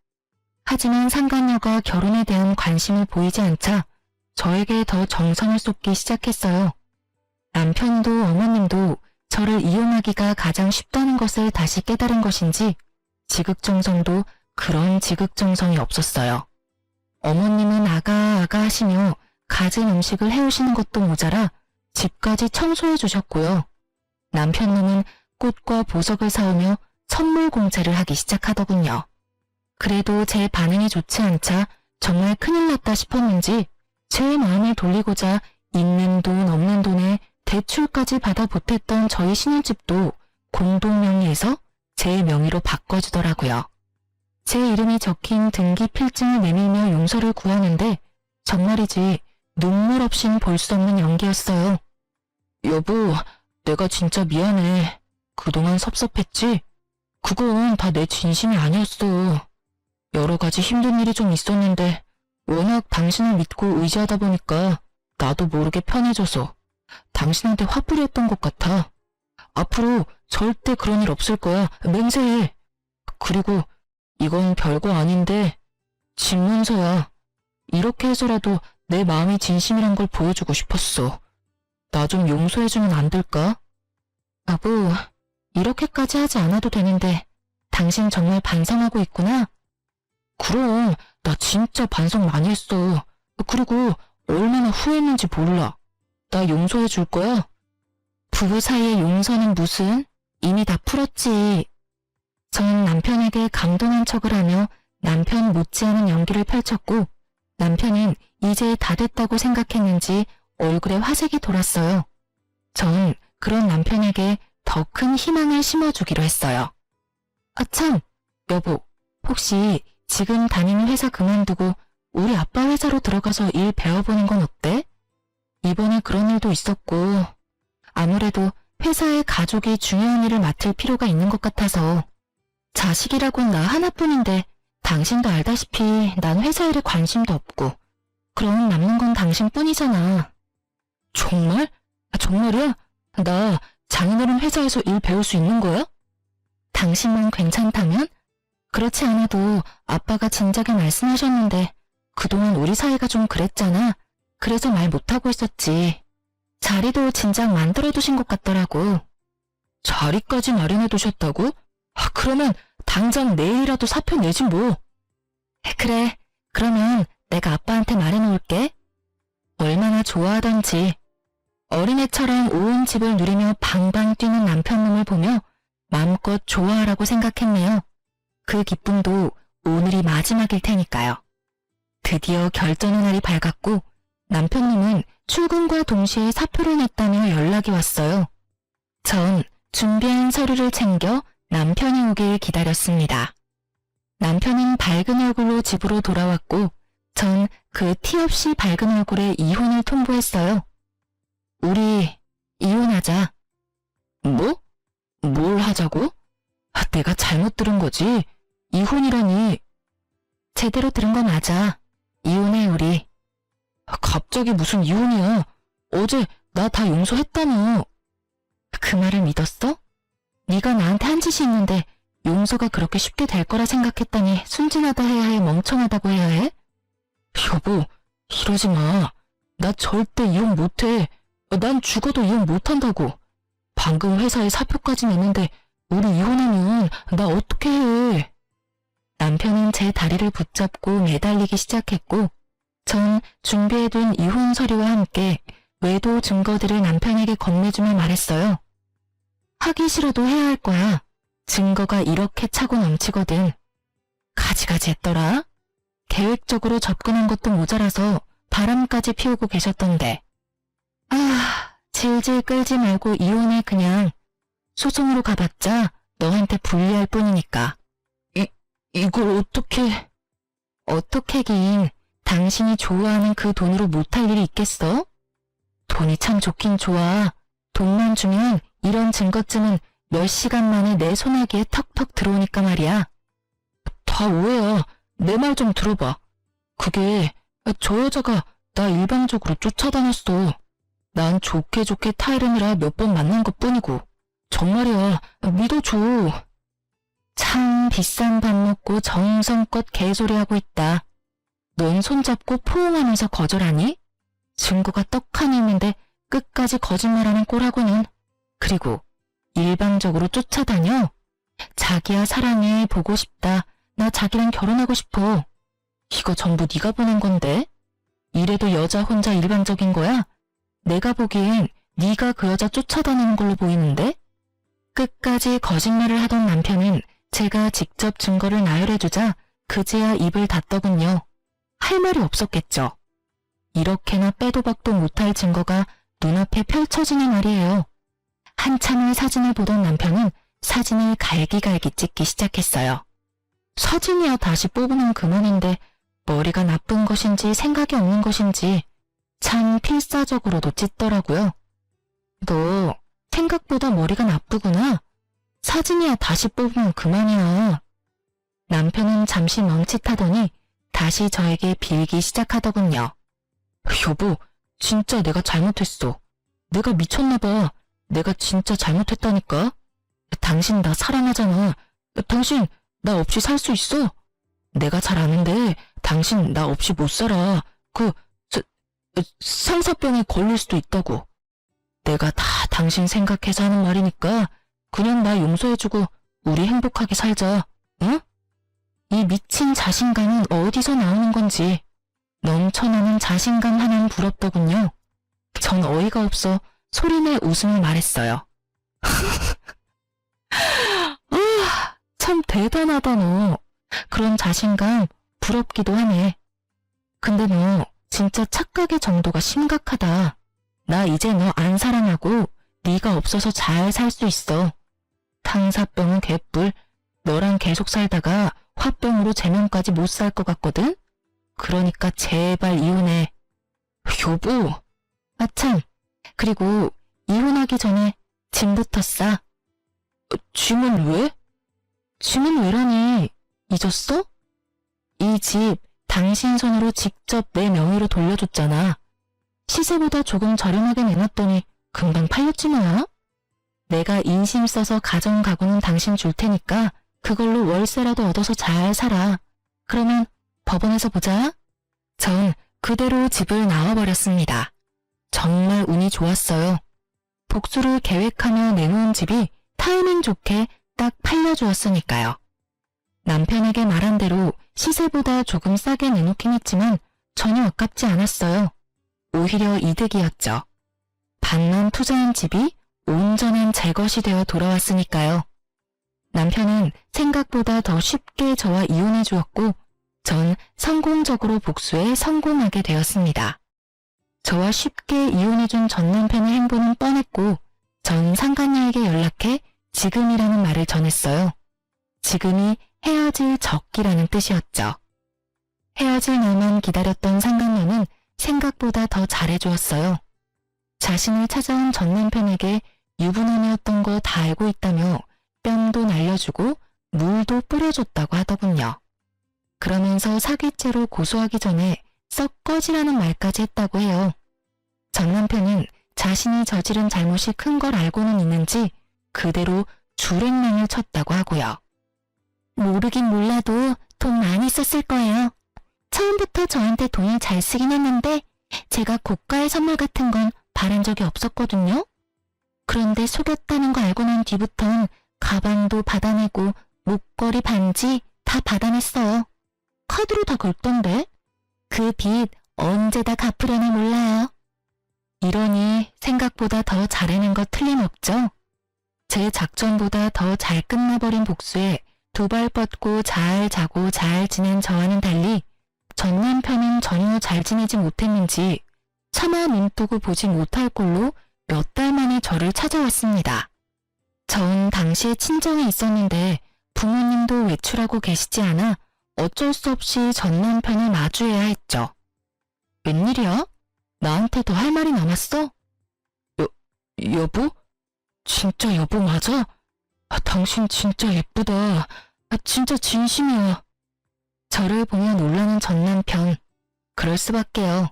하지만 상간녀가 결혼에 대한 관심을 보이지 않자 저에게 더 정성을 쏟기 시작했어요. 남편도 어머님도 저를 이용하기가 가장 쉽다는 것을 다시 깨달은 것인지 지극정성도 그런 지극정성이 없었어요. 어머님은 아가 하시며 갖은 음식을 해오시는 것도 모자라 집까지 청소해 주셨고요. 남편놈은 꽃과 보석을 사오며 선물 공세를 하기 시작하더군요. 그래도 제 반응이 좋지 않자 정말 큰일 났다 싶었는지 제 마음을 돌리고자 있는 돈 없는 돈에 대출까지 받아 보탰던 저희 신혼집도 공동명의에서 제 명의로 바꿔주더라고요. 제 이름이 적힌 등기 필증을 내밀며 용서를 구하는데 정말이지 눈물 없인 볼 수 없는 연기였어요. 여보, 내가 진짜 미안해. 그동안 섭섭했지? 그건 다 내 진심이 아니었어. 여러 가지 힘든 일이 좀 있었는데 워낙 당신을 믿고 의지하다 보니까 나도 모르게 편해져서 당신한테 화풀이 했던 것 같아. 앞으로 절대 그런 일 없을 거야. 맹세해. 그리고 이건 별거 아닌데 집 문서야. 이렇게 해서라도 내 마음이 진심이란 걸 보여주고 싶었어. 나 좀 용서해주면 안 될까? 여보, 이렇게까지 하지 않아도 되는데 당신 정말 반성하고 있구나? 그럼 나 진짜 반성 많이 했어. 그리고 얼마나 후회했는지 몰라. 나 용서해 줄 거야? 부부 사이의 용서는 무슨? 이미 다 풀었지. 전 남편에게 감동한 척을 하며 남편 못지않은 연기를 펼쳤고 남편은 이제 다 됐다고 생각했는지 얼굴에 화색이 돌았어요. 전 그런 남편에게 더 큰 희망을 심어주기로 했어요. 참, 여보, 혹시 지금 다니는 회사 그만두고 우리 아빠 회사로 들어가서 일 배워보는 건 어때? 이번에 그런 일도 있었고 아무래도 회사의 가족이 중요한 일을 맡을 필요가 있는 것 같아서. 자식이라곤 나 하나뿐인데 당신도 알다시피 난 회사 일에 관심도 없고 그럼 남는 건 당신뿐이잖아. 정말? 정말이야? 나 장인어른 회사에서 일 배울 수 있는 거야? 당신만 괜찮다면? 그렇지 않아도 아빠가 진작에 말씀하셨는데 그동안 우리 사이가 좀 그랬잖아. 그래서 말 못하고 있었지. 자리도 진작 만들어두신 것 같더라고. 자리까지 마련해두셨다고? 그러면 당장 내일이라도 사표 내지 뭐. 그래, 그러면 내가 아빠한테 말해놓을게. 얼마나 좋아하던지. 어린애처럼 온 집을 누리며 방방 뛰는 남편놈을 보며 마음껏 좋아하라고 생각했네요. 그 기쁨도 오늘이 마지막일 테니까요. 드디어 결전의 날이 밝았고 남편님은 출근과 동시에 사표를 냈다며 연락이 왔어요. 전 준비한 서류를 챙겨 남편이 오길 기다렸습니다. 남편은 밝은 얼굴로 집으로 돌아왔고 전 그 티 없이 밝은 얼굴에 이혼을 통보했어요. 우리 이혼하자. 뭐? 뭘 하자고? 내가 잘못 들은 거지. 이혼이라니. 제대로 들은 거 맞아. 이혼해 우리. 갑자기 무슨 이혼이야. 어제 나 다 용서했다며. 그 말을 믿었어? 네가 나한테 한 짓이 있는데 용서가 그렇게 쉽게 될 거라 생각했더니 순진하다 해야 해, 멍청하다고 해야 해? 여보, 이러지 마. 나 절대 이혼 못해. 난 죽어도 이혼 못한다고. 방금 회사에 사표까지 냈는데 우리 이혼하면 나 어떻게 해? 남편은 제 다리를 붙잡고 매달리기 시작했고 전 준비해둔 이혼 서류와 함께 외도 증거들을 남편에게 건네주며 말했어요. 하기 싫어도 해야 할 거야. 증거가 이렇게 차고 넘치거든. 가지가지 했더라. 계획적으로 접근한 것도 모자라서 바람까지 피우고 계셨던데. 아, 질질 끌지 말고 이혼해 그냥. 소송으로 가봤자 너한테 불리할 뿐이니까. 이걸 어떻게... 어떻게긴 당신이 좋아하는 그 돈으로 못할 일이 있겠어? 돈이 참 좋긴 좋아. 돈만 주면 이런 증거쯤은 몇 시간 만에 내 손아귀에 턱턱 들어오니까 말이야. 다 오해야. 내 말 좀 들어봐. 그게 저 여자가 나 일방적으로 쫓아다녔어. 난 좋게 타이름이라 몇 번 만난 것뿐이고. 정말이야. 믿어줘. 참 비싼 밥 먹고 정성껏 개소리하고 있다. 넌 손잡고 포옹하면서 거절하니? 증거가 떡하니 있는데 끝까지 거짓말하는 꼴하고는. 그리고 일방적으로 쫓아다녀? 자기야 사랑해, 보고 싶다. 나 자기랑 결혼하고 싶어. 이거 전부 네가 보낸 건데? 이래도 여자 혼자 일방적인 거야? 내가 보기엔 네가 그 여자 쫓아다니는 걸로 보이는데? 끝까지 거짓말을 하던 남편은 제가 직접 증거를 나열해주자 그제야 입을 닫더군요. 할 말이 없었겠죠. 이렇게나 빼도 박도 못할 증거가 눈앞에 펼쳐지는 말이에요. 한참을 사진을 보던 남편은 사진을 갈기갈기 찍기 시작했어요. 사진이야 다시 뽑으면 그만인데 머리가 나쁜 것인지 생각이 없는 것인지 참 필사적으로도 찢더라고요. 너 생각보다 머리가 나쁘구나. 사진이야 다시 뽑으면 그만이야. 남편은 잠시 멈칫하더니 다시 저에게 빌기 시작하더군요. 여보, 진짜 내가 잘못했어. 내가 미쳤나봐. 내가 진짜 잘못했다니까. 당신 나 사랑하잖아. 당신 나 없이 살 수 있어? 내가 잘 아는데 당신 나 없이 못 살아. 상사병에 걸릴 수도 있다고. 내가 다 당신 생각해서 하는 말이니까 그냥 나 용서해주고 우리 행복하게 살자. 응? 이 미친 자신감은 어디서 나오는 건지. 넘쳐나는 자신감 하나는 부럽더군요. 전 어이가 없어 소리내 웃으며 말했어요. 참 대단하다 너. 그런 자신감 부럽기도 하네. 근데 너 진짜 착각의 정도가 심각하다. 나 이제 너 안 사랑하고 네가 없어서 잘 살 수 있어. 탕사병은 개뿔. 너랑 계속 살다가 화병으로 제명까지 못 살 것 같거든? 그러니까 제발 이혼해. 여보. 아참. 그리고 이혼하기 전에 짐부터 싸. 짐은 왜? 짐은 왜라니? 잊었어? 이 집 당신 손으로 직접 내 명의로 돌려줬잖아. 시세보다 조금 저렴하게 내놨더니 금방 팔렸지 뭐야? 내가 인심 써서 가정 가구는 당신 줄 테니까 그걸로 월세라도 얻어서 잘 살아. 그러면 법원에서 보자. 전 그대로 집을 나와버렸습니다. 정말 운이 좋았어요. 복수를 계획하며 내놓은 집이 타이밍 좋게 딱 팔려주었으니까요. 남편에게 말한 대로 시세보다 조금 싸게 내놓긴 했지만 전혀 아깝지 않았어요. 오히려 이득이었죠. 반만 투자한 집이 온전한 제 것이 되어 돌아왔으니까요. 남편은 생각보다 더 쉽게 저와 이혼해 주었고 전 성공적으로 복수에 성공하게 되었습니다. 저와 쉽게 이혼해준 전 남편의 행보는 뻔했고 전 상간녀에게 연락해 지금이라는 말을 전했어요. 지금이 헤어질 적기라는 뜻이었죠. 헤어질 날만 기다렸던 상간녀는 생각보다 더 잘해주었어요. 자신을 찾아온 전 남편에게 유부남이었던 거 다 알고 있다며 뺨도 날려주고 물도 뿌려줬다고 하더군요. 그러면서 사기죄로 고소하기 전에 썩 꺼지라는 말까지 했다고 해요. 전 남편은 자신이 저지른 잘못이 큰 걸 알고는 있는지 그대로 줄행랑을 쳤다고 하고요. 모르긴 몰라도 돈 많이 썼을 거예요. 처음부터 저한테 돈을 잘 쓰긴 했는데 제가 고가의 선물 같은 건 바란 적이 없었거든요. 그런데 속였다는 거 알고 난 뒤부턴 가방도 받아내고 목걸이, 반지 다 받아냈어요. 카드로 다 긁던데. 그 빚 언제 다 갚으려나 몰라요. 이러니 생각보다 더 잘해낸 거 틀림없죠. 제 작전보다 더 잘 끝나버린 복수에 두 발 뻗고 잘 자고 잘 지낸 저와는 달리 전 남편은 전혀 잘 지내지 못했는지 차마 눈뜨고 보지 못할 꼴로 몇 달 만에 저를 찾아왔습니다. 전 당시에 친정에 있었는데 부모님도 외출하고 계시지 않아 어쩔 수 없이 전 남편을 마주해야 했죠. 웬일이야? 나한테 더 할 말이 남았어? 여보? 진짜 여보 맞아? 당신 진짜 예쁘다. 진짜 진심이야. 저를 보며 놀라는 전 남편. 그럴 수밖에요.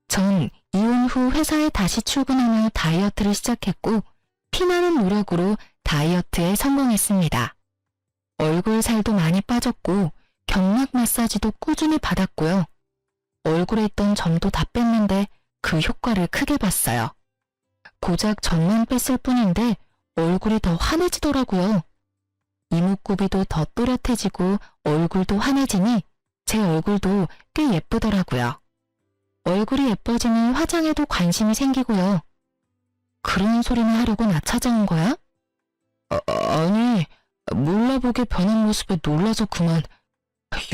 전 이혼 후 회사에 다시 출근하며 다이어트를 시작했고 피나는 노력으로 다이어트에 성공했습니다. 얼굴 살도 많이 빠졌고 경락 마사지도 꾸준히 받았고요. 얼굴에 있던 점도 다 뺐는데 그 효과를 크게 봤어요. 고작 점만 뺐을 뿐인데 얼굴이 더 환해지더라고요. 이목구비도 더 또렷해지고 얼굴도 환해지니 제 얼굴도 꽤 예쁘더라고요. 얼굴이 예뻐지니 화장에도 관심이 생기고요. 그런 소리나 하려고 나 찾아온 거야? 아니, 몰라보게 변한 모습에 놀라서 그만.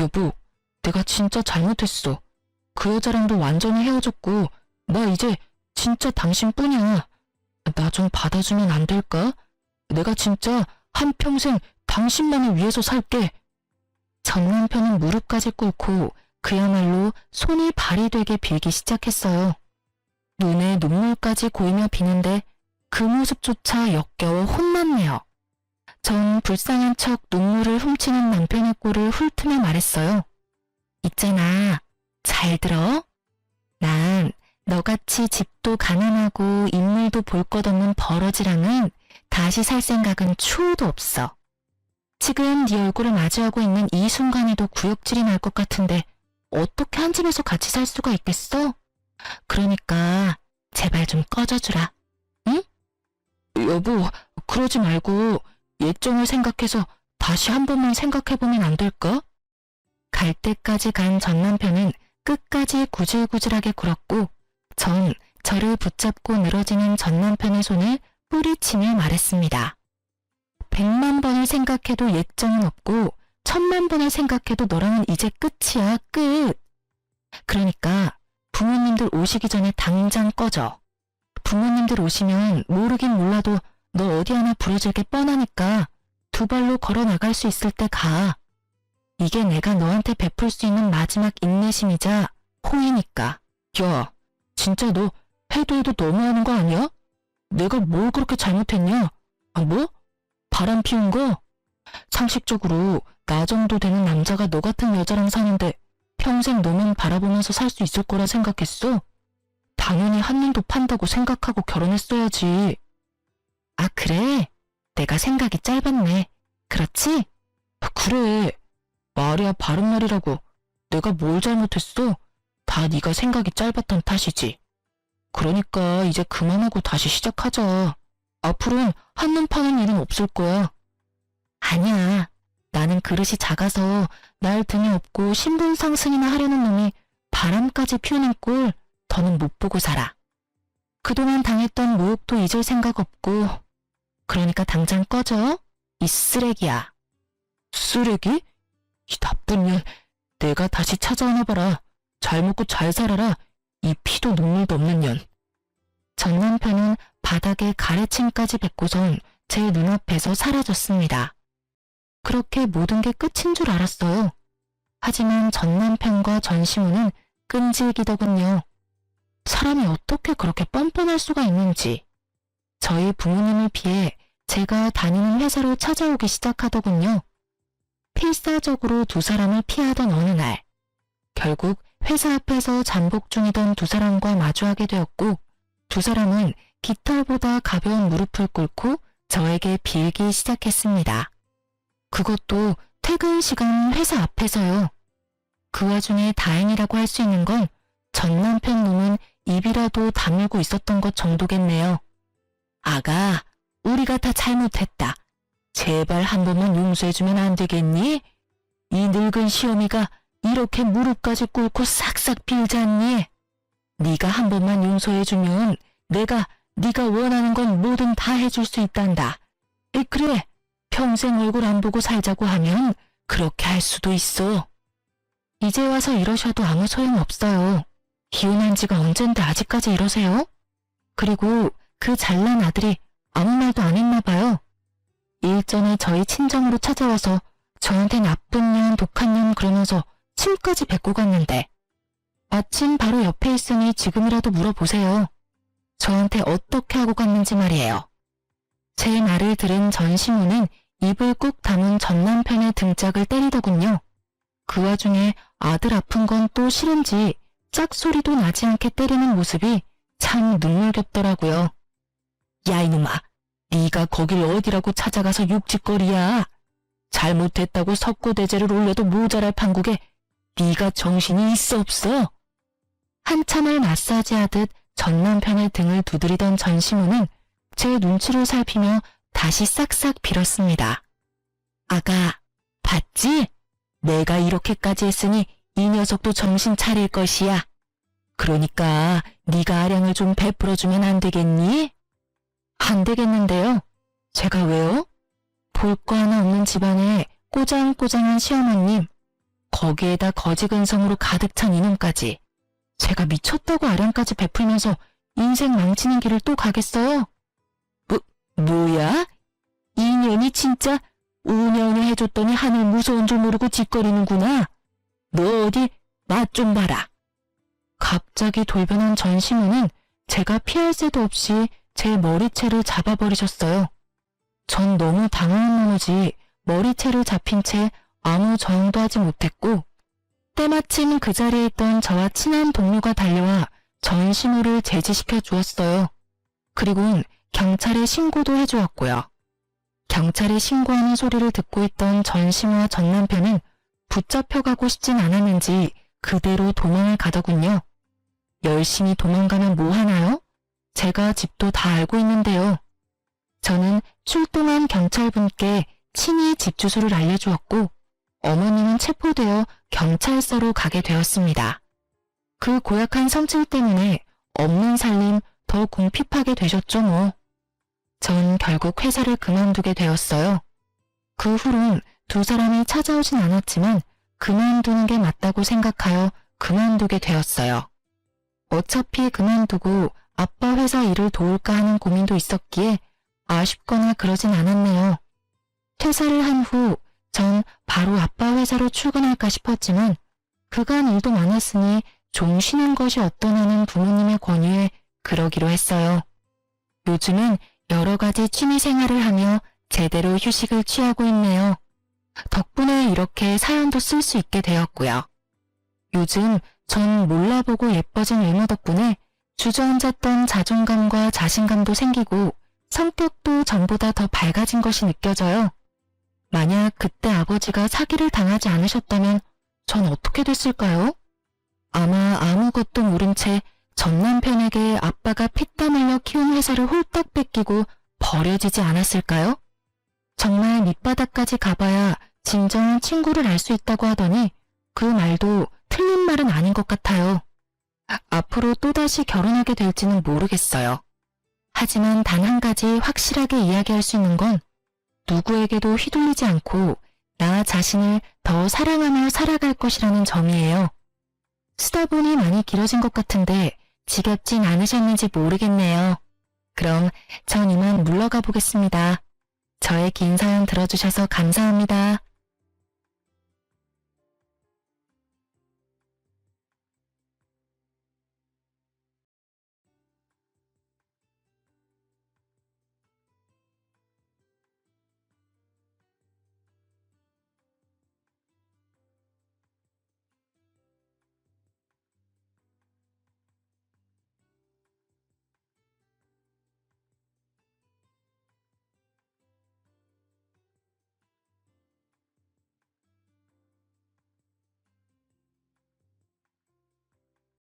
여보, 내가 진짜 잘못했어. 그 여자랑도 완전히 헤어졌고 나 이제 진짜 당신뿐이야. 나 좀 받아주면 안 될까? 내가 진짜 한평생 당신만을 위해서 살게. 전 남편은 무릎까지 꿇고 그야말로 손이 발이 되게 빌기 시작했어요. 눈에 눈물까지 고이며 비는데 그 모습조차 역겨워 혼났네요. 전 불쌍한 척 눈물을 훔치는 남편의 꼴을 훑으며 말했어요. 있잖아, 잘 들어? 난 너같이 집도 가난하고 인물도 볼 것 없는 버러지랑은 다시 살 생각은 추호도 없어. 지금 네 얼굴을 마주하고 있는 이 순간에도 구역질이 날 것 같은데 어떻게 한 집에서 같이 살 수가 있겠어? 그러니까 제발 좀 꺼져주라. 응? 여보, 그러지 말고 예정을 생각해서 다시 한 번만 생각해보면 안 될까? 갈 때까지 간 전 남편은 끝까지 구질구질하게 굴었고 전 저를 붙잡고 늘어지는 전 남편의 손을 뿌리치며 말했습니다. 100만 번을 생각해도 예정은 없고 1000만 번을 생각해도 너랑은 이제 끝이야, 끝. 그러니까 부모님들 오시기 전에 당장 꺼져. 부모님들 오시면 모르긴 몰라도 너 어디 하나 부러질 게 뻔하니까 두 발로 걸어 나갈 수 있을 때 가. 이게 내가 너한테 베풀 수 있는 마지막 인내심이자 호의니까. 야, 진짜 너 해도 너무하는 거 아니야? 내가 뭘 그렇게 잘못했냐? 뭐? 바람 피운 거? 상식적으로 나 정도 되는 남자가 너 같은 여자랑 사는데 평생 너만 바라보면서 살 수 있을 거라 생각했어? 당연히 한눈도 판다고 생각하고 결혼했어야지. 아, 그래? 내가 생각이 짧았네. 그렇지? 그래. 말이야 바른말이라고. 내가 뭘 잘못했어? 다 네가 생각이 짧았던 탓이지. 그러니까 이제 그만하고 다시 시작하자. 앞으로는 한눈 파는 일은 없을 거야. 아니야. 나는 그릇이 작아서 날 등에 업고 신분 상승이나 하려는 놈이 바람까지 피우는 꼴 더는 못 보고 살아. 그동안 당했던 모욕도 잊을 생각 없고. 그러니까 당장 꺼져. 이 쓰레기야. 쓰레기? 이 나쁜 년. 내가 다시 찾아오나 봐라. 잘 먹고 잘 살아라. 이 피도 눈물도 없는 년. 전 남편은 바닥에 가래침까지 뱉고선 제 눈앞에서 사라졌습니다. 그렇게 모든 게 끝인 줄 알았어요. 하지만 전 남편과 전 시모는 끈질기더군요. 사람이 어떻게 그렇게 뻔뻔할 수가 있는지. 저희 부모님을 피해 제가 다니는 회사로 찾아오기 시작하더군요. 필사적으로 두 사람을 피하던 어느 날, 결국 회사 앞에서 잠복 중이던 두 사람과 마주하게 되었고 두 사람은 깃털보다 가벼운 무릎을 꿇고 저에게 빌기 시작했습니다. 그것도 퇴근 시간 회사 앞에서요. 그 와중에 다행이라고 할 수 있는 건 전 남편 놈은 입이라도 다물고 있었던 것 정도겠네요. 아가, 우리가 다 잘못했다. 제발 한 번만 용서해주면 안 되겠니? 이 늙은 시어미가 이렇게 무릎까지 꿇고 싹싹 빌잖니? 네가 한 번만 용서해주면 내가 네가 원하는 건 뭐든 다 해줄 수 있단다. 그래, 평생 얼굴 안 보고 살자고 하면 그렇게 할 수도 있어. 이제 와서 이러셔도 아무 소용없어요. 이혼한 지가 언젠데 아직까지 이러세요? 그리고 그 잘난 아들이 아무 말도 안 했나 봐요. 일전에 저희 친정으로 찾아와서 저한테 나쁜 년, 독한 년 그러면서 침까지 뱉고 갔는데 마침 바로 옆에 있으니 지금이라도 물어보세요. 저한테 어떻게 하고 갔는지 말이에요. 제 말을 들은 전시무는 입을 꾹 다문 전 남편의 등짝을 때리더군요. 그 와중에 아들 아픈 건 또 싫은지 짝소리도 나지 않게 때리는 모습이 참 눈물겹더라고요. 야 이놈아, 네가 거길 어디라고 찾아가서 육짓거리야. 잘못했다고 석고대죄를 올려도 모자랄 판국에 네가 정신이 있어 없어? 한참을 마사지하듯 전 남편의 등을 두드리던 전시무는 제 눈치를 살피며 다시 싹싹 빌었습니다. 아가, 봤지? 내가 이렇게까지 했으니 이 녀석도 정신 차릴 것이야. 그러니까 네가 아량을 좀 베풀어주면 안 되겠니? 안 되겠는데요. 제가 왜요? 볼 거 하나 없는 집안에 꼬장꼬장한 시어머님, 거기에다 거지근성으로 가득 찬 이놈까지. 제가 미쳤다고 아량까지 베풀면서 인생 망치는 길을 또 가겠어요? 뭐야? 이 년이 진짜 우냐우냐 해줬더니 하늘 무서운 줄 모르고 짓거리는구나. 너 어디 맛 좀 봐라. 갑자기 돌변한 전시무는 제가 피할 새도 없이 제 머리채를 잡아버리셨어요. 전 너무 당황한 나머지 머리채를 잡힌 채 아무 저항도 하지 못했고 때마침 그 자리에 있던 저와 친한 동료가 달려와 전시무를 제지시켜 주었어요. 그리고는 경찰에 신고도 해주었고요. 경찰에 신고하는 소리를 듣고 있던 전시무와 전 남편은 붙잡혀가고 싶진 않았는지 그대로 도망을 가더군요. 열심히 도망가면 뭐 하나요? 제가 집도 다 알고 있는데요. 저는 출동한 경찰분께 친히 집 주소를 알려주었고 어머님은 체포되어 경찰서로 가게 되었습니다. 그 고약한 성질 때문에 없는 살림 더 궁핍하게 되셨죠 뭐. 전 결국 회사를 그만두게 되었어요. 그 후론 두 사람이 찾아오진 않았지만 그만두는 게 맞다고 생각하여 그만두게 되었어요. 어차피 그만두고 아빠 회사 일을 도울까 하는 고민도 있었기에 아쉽거나 그러진 않았네요. 퇴사를 한 후 전 바로 아빠 회사로 출근할까 싶었지만 그간 일도 많았으니 좀 쉬는 것이 어떠냐는 부모님의 권유에 그러기로 했어요. 요즘은 여러 가지 취미 생활을 하며 제대로 휴식을 취하고 있네요. 덕분에 이렇게 사연도 쓸 수 있게 되었고요. 요즘 전 몰라보고 예뻐진 외모 덕분에 주저앉았던 자존감과 자신감도 생기고 성격도 전보다 더 밝아진 것이 느껴져요. 만약 그때 아버지가 사기를 당하지 않으셨다면 전 어떻게 됐을까요? 아마 아무것도 모른 채 전 남편에게 아빠가 피땀 흘려 키운 회사를 홀딱 뺏기고 버려지지 않았을까요? 정말 밑바닥까지 가봐야 진정한 친구를 알 수 있다고 하더니 그 말도 틀린 말은 아닌 것 같아요. 앞으로 또다시 결혼하게 될지는 모르겠어요. 하지만 단 한 가지 확실하게 이야기할 수 있는 건 누구에게도 휘둘리지 않고 나 자신을 더 사랑하며 살아갈 것이라는 점이에요. 쓰다 보니 많이 길어진 것 같은데 지겹진 않으셨는지 모르겠네요. 그럼 전 이만 물러가 보겠습니다. 저의 긴 사연 들어주셔서 감사합니다.